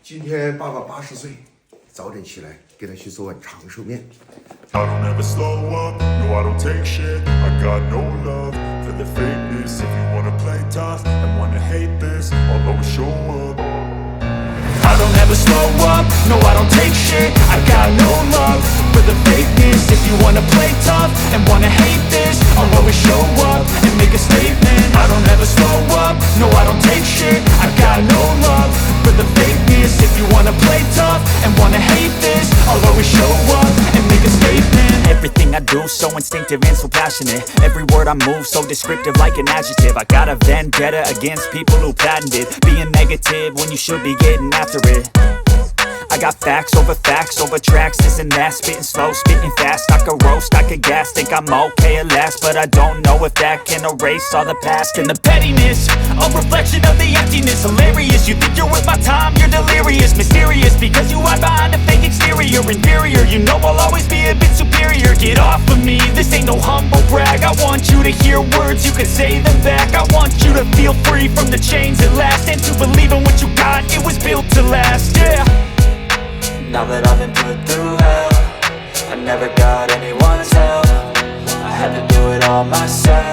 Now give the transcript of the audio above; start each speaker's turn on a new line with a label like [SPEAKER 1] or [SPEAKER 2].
[SPEAKER 1] 今天爸爸80岁，早点起来给他去做碗长寿面。
[SPEAKER 2] I don't ever slow up, no I don't take shit. I got no love for the fakeness. If you wanna play tough and wanna hate this, I'll always show up. I don't ever slow up, no I don't take shit. I got no love for the fakeness. If you wanna play tough and wanna hate this, I'll always show up and make a statement. I don't ever slow up, no I don't take shit. I got no love for the fakeness. If you wanna play tough and wanna hate this, I'll always show up and make a statement.
[SPEAKER 3] Everything I do so instinctive and so passionate. Every word I move so descriptive like an adjective. I got a vendetta against people who patented being negative when you should be getting after it. I got facts over tracks, this and that. Spitting slow, spitting fast. I could roast, I could gas. Think I'm okay at last, but I don't know if that can erase all the past. And the pettiness, a reflection of the emptiness. Hilarious, you think you're worth my time, you're delirious. Mysterious, because you hide behind a fake exterior. Inferior, you know I'll always be a bit superior. Get off of me, this ain't no humble brag. I want you to hear words, you can say them back. I want you to feel free from the chains at last, and to believe in what you got, it was built to last, yeah.
[SPEAKER 4] Now that I've been put through hell, I never got anyone's help. I had to do it all myself.